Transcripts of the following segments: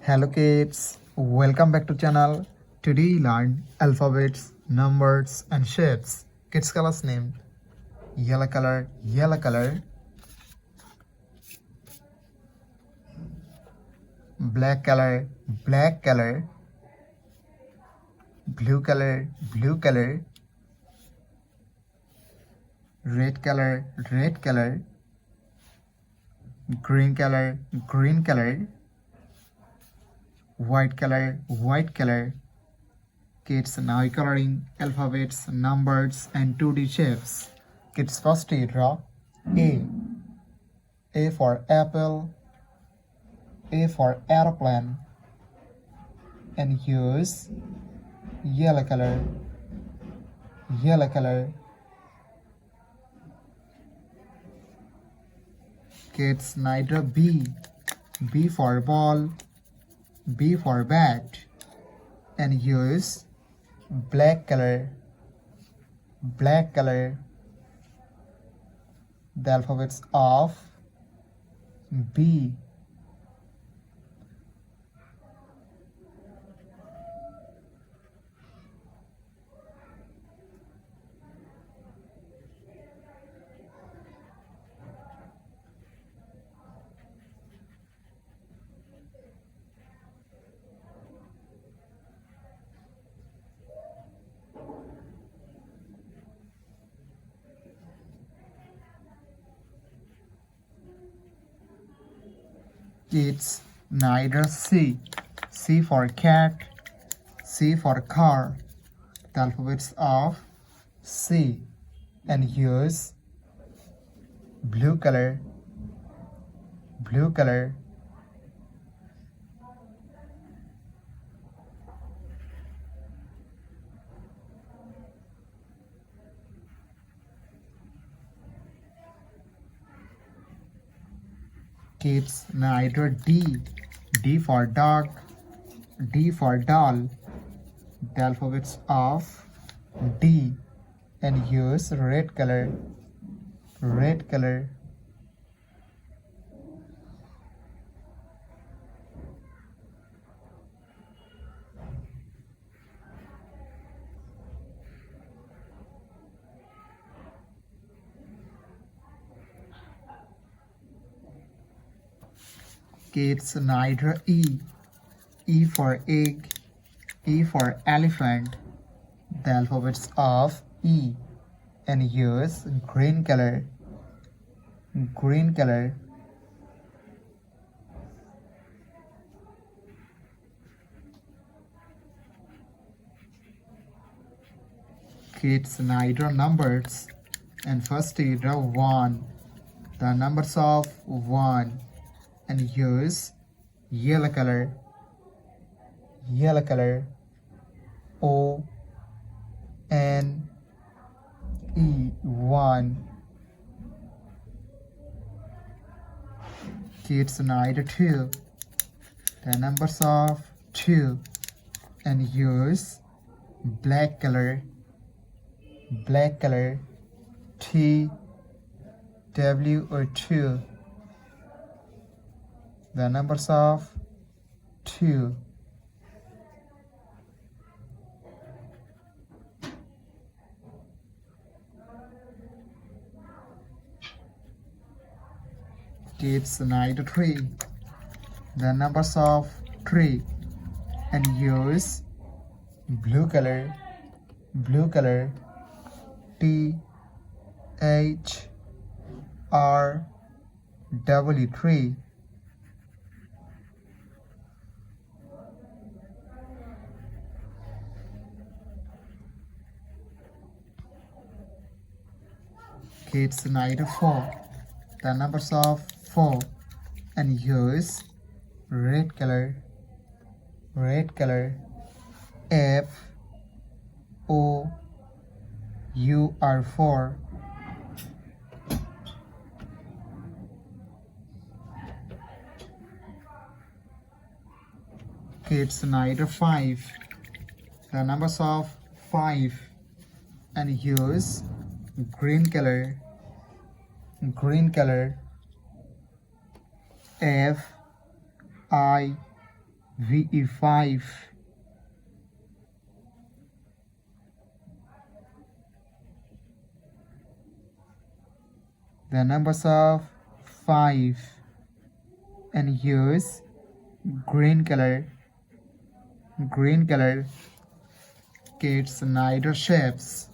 Hello kids, welcome back to channel. Today we learn alphabets, numbers and shapes. Kids colors name yellow color, black color, blue color, red color, green color, white color. Kids now coloring alphabets, numbers and 2D shapes. Kids first draw A for apple, A for airplane, and use yellow color. Kids now draw B for ball, B for bat, and use black color. The alphabets of B. Kids neither C for cat, C for car. The alphabets of C, and use blue color. Kids neither D for dog, D for doll. The alphabets of D, and use red color. Kids neither E for egg, E for elephant. The alphabets of E, and use green color. Kids neither numbers, and first draw 1. The numbers of 1, and use yellow color. O N E 1. Kids neither 2. The numbers of 2, and use black color. T W or 2. The numbers of 2. Kids neither 3. The numbers of 3, and use blue color. T H R W 3. Kids neither 4. The numbers of 4, and use red color. F O U R 4. Kids neither 5. The numbers of 5, and use green color. F I VE5. The numbers of 5 and use green color. Kids neither shapes.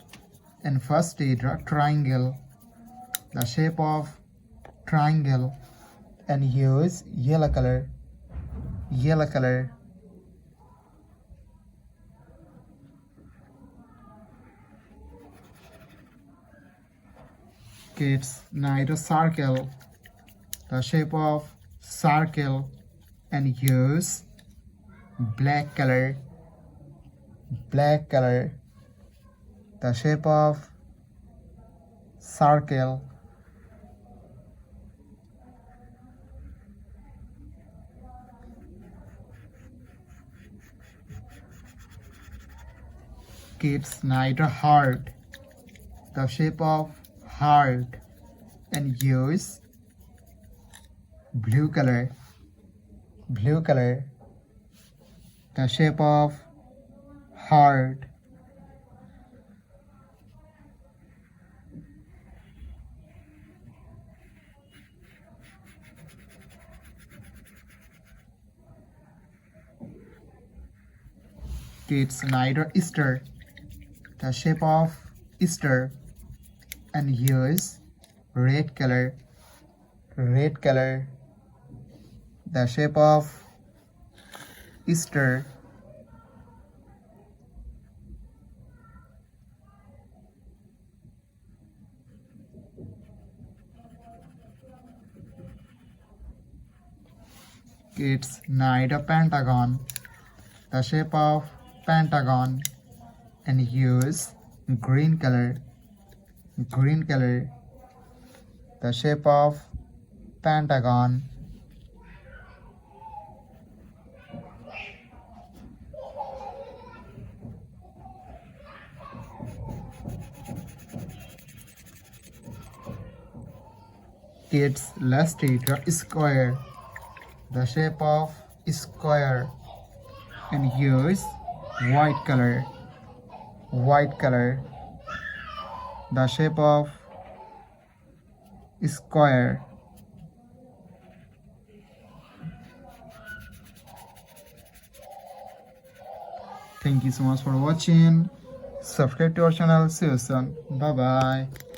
And first draw triangle. The shape of triangle and use yellow color. Kids neither circle. The shape of circle and use black color. The shape of circle. Kids neither heart. The shape of heart and use blue color. The shape of heart. Kids neither Easter. The shape of Easter and use red color. The shape of Easter. Kids neither pentagon. The shape of pentagon and use green color. The shape of pentagon. Kids let's draw square. The shape of square and use white color. The shape of square. Thank you so much for watching. Subscribe to our channel. See you soon. Bye bye.